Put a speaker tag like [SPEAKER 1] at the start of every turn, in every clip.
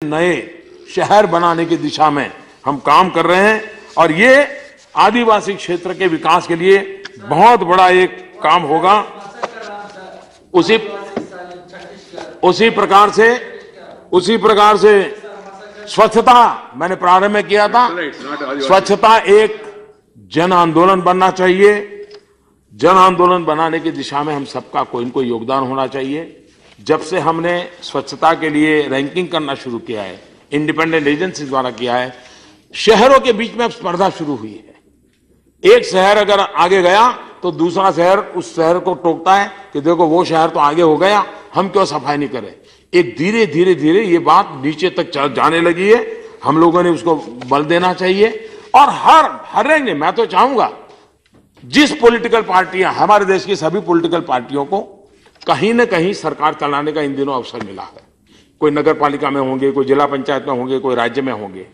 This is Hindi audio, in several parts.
[SPEAKER 1] नए शहर बनाने की दिशा में हम काम कर रहे हैं और ये आदिवासी क्षेत्र के विकास के लिए बहुत बड़ा एक काम होगा। उसी प्रकार से स्वच्छता मैंने प्रारंभ में किया था। स्वच्छता एक जन आंदोलन बनना चाहिए। जन आंदोलन बनाने की दिशा में हम सबका कोई न कोई योगदान होना चाहिए। जब से हमने स्वच्छता के लिए रैंकिंग करना शुरू किया है, इंडिपेंडेंट एजेंसी द्वारा किया है, शहरों के बीच में अब स्पर्धा शुरू हुई है। एक शहर अगर आगे गया तो दूसरा शहर उस शहर को टोकता है कि देखो वो शहर तो आगे हो गया, हम क्यों सफाई नहीं करें। एक धीरे धीरे ये बात नीचे तक जाने लगी है। हम लोगों ने उसको बल देना चाहिए और हर एक ने, मैं तो चाहूंगा जिस पॉलिटिकल पार्टियां, हमारे देश की सभी पॉलिटिकल पार्टियों को कहीं न कहीं सरकार चलाने का इन दिनों अवसर मिला है। कोई नगर पालिका में होंगे, कोई जिला पंचायत में होंगे, कोई राज्य में होंगे।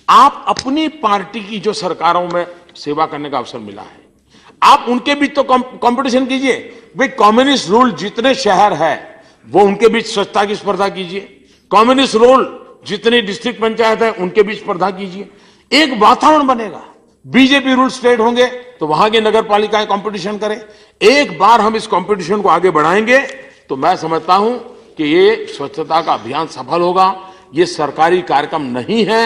[SPEAKER 1] आप अपनी पार्टी की जो सरकारों में सेवा करने का अवसर मिला है, आप उनके बीच तो कंपटीशन कीजिए। भाई कम्युनिस्ट रूल जितने शहर है वो उनके बीच स्वच्छता की स्पर्धा कीजिए। कम्युनिस्ट रूल जितनी डिस्ट्रिक्ट पंचायत है उनके बीच स्पर्धा कीजिए। एक वातावरण बनेगा। बीजेपी रूल स्टेट होंगे तो वहां की नगर पालिकाएं कंपटीशन करें। एक बार हम इस कंपटीशन को आगे बढ़ाएंगे तो मैं समझता हूं कि ये स्वच्छता का अभियान सफल होगा। ये सरकारी कार्यक्रम नहीं है,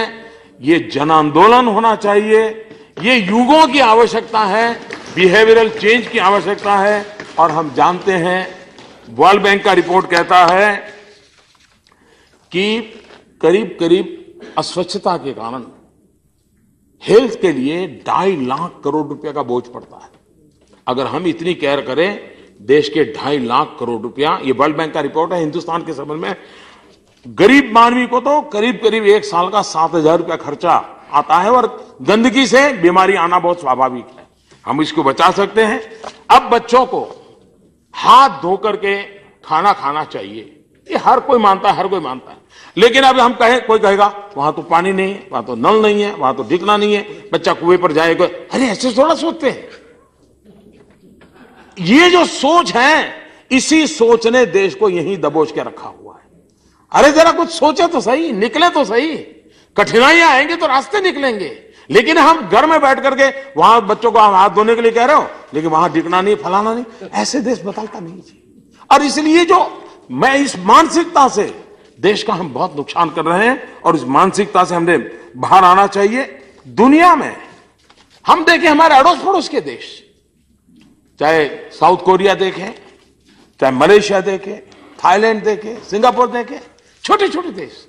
[SPEAKER 1] ये जन आंदोलन होना चाहिए। ये युगों की आवश्यकता है, बिहेवियरल चेंज की आवश्यकता है। और हम जानते हैं, वर्ल्ड बैंक का रिपोर्ट कहता है कि करीब करीब अस्वच्छता के कारण हेल्थ के लिए 2.5 लाख करोड़ रुपए का बोझ पड़ता है। अगर हम इतनी केयर करें, देश के 2.5 लाख करोड़ रुपया, ये वर्ल्ड बैंक का रिपोर्ट है, हिंदुस्तान के संबंध में गरीब मानवी को तो करीब करीब एक साल का 7,000 रुपया खर्चा आता है। और गंदगी से बीमारी आना बहुत स्वाभाविक है, हम इसको बचा सकते हैं। अब बच्चों को हाथ धो करके खाना खाना चाहिए, ये हर कोई मानता है। लेकिन अब हम कहें, कोई कहेगा वहां तो पानी नहीं है, वहां तो नल नहीं है, वहां तो दिखना नहीं है, बच्चा कुएं पर जाएगा। अरे ऐसे थोड़ा सोचते हैं। ये जो सोच है, इसी सोच ने देश को यहीं दबोच के रखा हुआ है। अरे जरा कुछ सोचे तो सही, निकले तो सही। कठिनाइयां आएंगे तो रास्ते निकलेंगे। लेकिन हम घर में बैठ करके वहां बच्चों को हाथ धोने के लिए कह रहे हो, लेकिन वहां दिखना नहीं, फलाना नहीं, ऐसे देश बदलता नहीं जी। और इसलिए जो मैं इस मानसिकता से देश का हम बहुत नुकसान कर रहे हैं और इस मानसिकता से हमने बाहर आना चाहिए। दुनिया में हम देखें, हमारे अड़ोस पड़ोस के देश, चाहे साउथ कोरिया देखें, चाहे मलेशिया देखें, थाईलैंड देखें, सिंगापुर देखें, छोटे छोटे देश,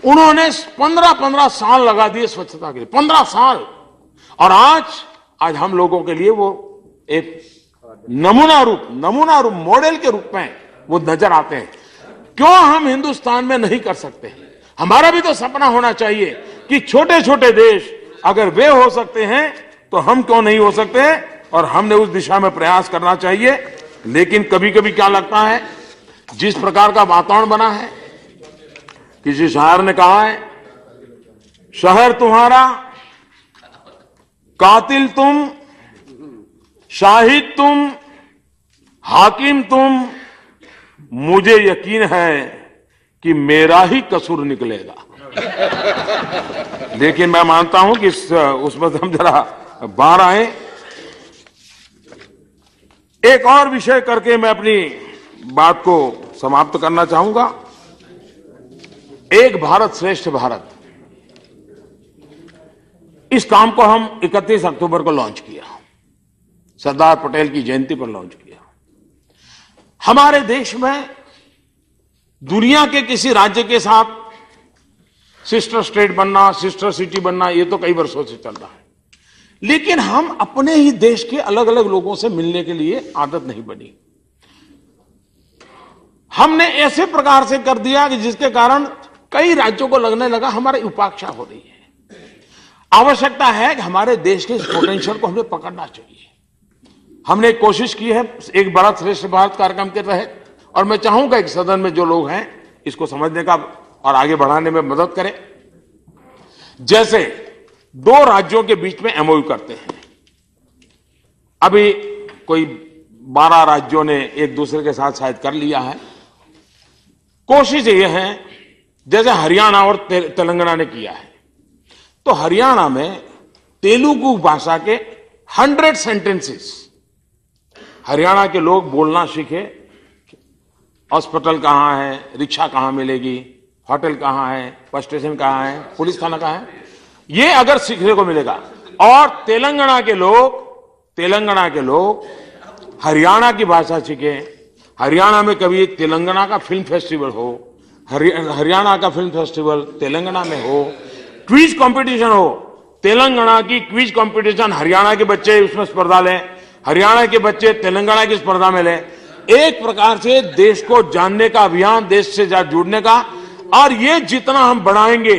[SPEAKER 1] उन्होंने 15-15 साल लगा दिए स्वच्छता के लिए, 15 साल। और आज हम लोगों के लिए वो एक नमूना रूप मॉडल के रूप में वो नजर आते हैं। क्यों हम हिंदुस्तान में नहीं कर सकते? हमारा भी तो सपना होना चाहिए कि छोटे छोटे देश अगर वे हो सकते हैं तो हम क्यों नहीं हो सकते? और हमने उस दिशा में प्रयास करना चाहिए। लेकिन कभी कभी क्या लगता है, जिस प्रकार का वातावरण बना है, किसी शायर ने कहा है, शहर तुम्हारा, कातिल तुम, शाहिद तुम, हाकिम तुम, मुझे यकीन है कि मेरा ही कसूर निकलेगा। लेकिन मैं मानता हूं कि उसमें हम जरा बाहर आए। एक और विषय करके मैं अपनी बात को समाप्त करना चाहूंगा। एक भारत श्रेष्ठ भारत, इस काम को हम 31 अक्टूबर को लॉन्च किया, सरदार पटेल की जयंती पर लॉन्च किया। हमारे देश में दुनिया के किसी राज्य के साथ सिस्टर स्टेट बनना, सिस्टर सिटी बनना, ये तो कई वर्षों से चल रहा है। लेकिन हम अपने ही देश के अलग अलग लोगों से मिलने के लिए आदत नहीं बनी। हमने ऐसे प्रकार से कर दिया कि जिसके कारण कई राज्यों को लगने लगा हमारी उपाक्षा हो रही है। आवश्यकता है कि हमारे देश के इस पोटेंशियल को हमें पकड़ना चाहिए। हमने एक कोशिश की है एक बड़ा श्रेष्ठ भारत कार्यक्रम के तहत, और मैं चाहूंगा कि सदन में जो लोग हैं इसको समझने का और आगे बढ़ाने में मदद करें। जैसे 2 राज्यों के बीच में एमओयू करते हैं, अभी कोई 12 राज्यों ने एक दूसरे के साथ शायद कर लिया है। कोशिश ये है जैसे हरियाणा और तेलंगाना ने किया है। तो हरियाणा में तेलुगु भाषा के 100 सेंटेंसेस हरियाणा के लोग बोलना सीखे। हॉस्पिटल कहां है, रिक्शा कहां मिलेगी, होटल कहां है, बस स्टेशन कहां है, पुलिस थाना कहां है, ये अगर सीखने को मिलेगा। और तेलंगाना के लोग हरियाणा की भाषा सीखे। हरियाणा में कभी तेलंगाना का फिल्म फेस्टिवल हो, हरियाणा का फिल्म फेस्टिवल तेलंगाना में हो, क्विज कंपटीशन हो, तेलंगाना की क्विज कंपटीशन हरियाणा के बच्चे उसमें स्पर्धा लें, हरियाणा के बच्चे तेलंगाना की स्पर्धा में लें। एक प्रकार से देश को जानने का अभियान, देश से जुड़ने का। और ये जितना हम बढ़ाएंगे,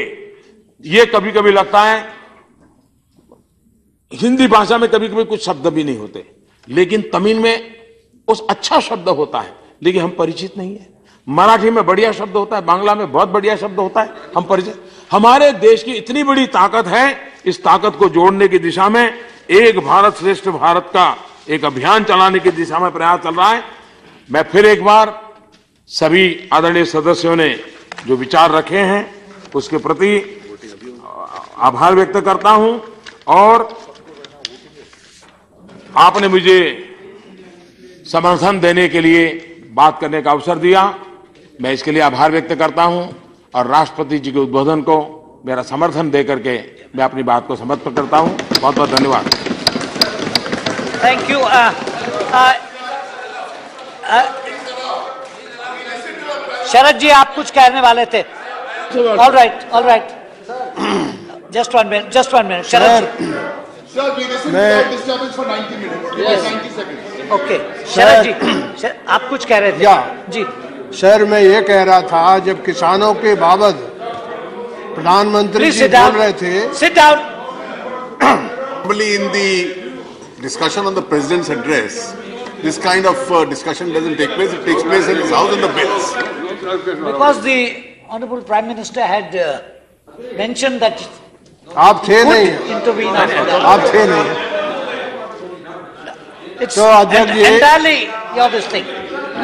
[SPEAKER 1] ये कभी कभी लगता है हिंदी भाषा में कभी कभी कुछ शब्द भी नहीं होते, लेकिन तमिल में उस अच्छा शब्द होता है, लेकिन हम परिचित नहीं है। मराठी में बढ़िया शब्द होता है, बांग्ला में बहुत बढ़िया शब्द होता है, हम परिचित। हमारे देश की इतनी बड़ी ताकत है, इस ताकत को जोड़ने की दिशा में एक भारत श्रेष्ठ भारत का एक अभियान चलाने की दिशा में प्रयास चल रहा है। मैं फिर एक बार सभी आदरणीय सदस्यों ने जो विचार रखे हैं उसके प्रति आभार व्यक्त करता हूं, और आपने मुझे समर्थन देने के लिए बात करने का अवसर दिया, मैं इसके लिए आभार व्यक्त करता हूं। और राष्ट्रपति जी के उद्बोधन को मेरा समर्थन देकर के मैं अपनी बात को समर्पित करता हूं। बहुत बहुत धन्यवाद।
[SPEAKER 2] Thank you. शरद जी, आप कुछ कहने वाले थे? All right, just one minute Sharad ji.
[SPEAKER 3] Sir, we listen without disturbance for 90 minutes. Yes. 90 seconds.
[SPEAKER 2] Okay, शरद जी, आप कुछ कह रहे थे? जी
[SPEAKER 4] सर, मैं ये कह रहा था, जब किसानों के बाबत प्रधानमंत्री जी बोल रहे थे।
[SPEAKER 2] Sit down.
[SPEAKER 3] Normally in the discussion on the president's address, this kind of discussion doesn't take place. It takes place in his house in the bills.
[SPEAKER 2] Because the Honorable Prime Minister had mentioned that
[SPEAKER 4] आप थे नहीं, आप थे नहीं,
[SPEAKER 2] it's
[SPEAKER 4] तो अध्यक्ष जी
[SPEAKER 2] entirely your this thing.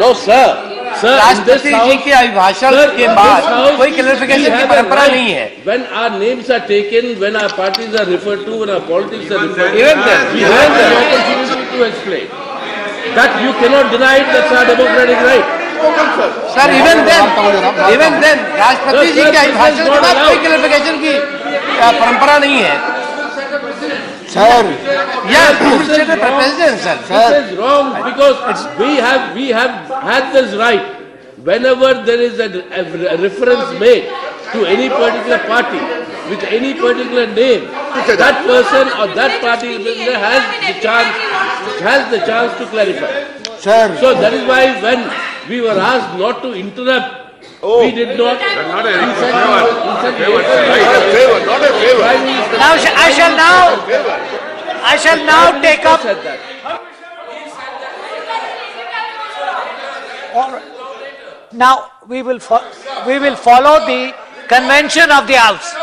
[SPEAKER 5] No sir,
[SPEAKER 6] राष्ट्रपति जी के अभिभाषण के बाद कोई क्लैरिफिकेशन की परंपरा नहीं है।
[SPEAKER 5] When our names are taken, when our parties are referred to, when our politics are referred to,
[SPEAKER 6] Even then,
[SPEAKER 5] we have the opportunity to explain that you cannot deny it. That's our democratic right.
[SPEAKER 6] Sir, even then राष्ट्रपति जी के अभिभाषण के बाद कोई क्लैरिफिकेशन की परंपरा नहीं है
[SPEAKER 4] sir.
[SPEAKER 5] This is wrong because we have had this right. Whenever there is a reference made to any particular party with any particular name, that person or that party has the chance to clarify.
[SPEAKER 4] Sir,
[SPEAKER 5] So that is why when we were asked not to interrupt, we did not.
[SPEAKER 3] Not a
[SPEAKER 2] Now I shall now take up. All right. Now we will follow the convention of the House.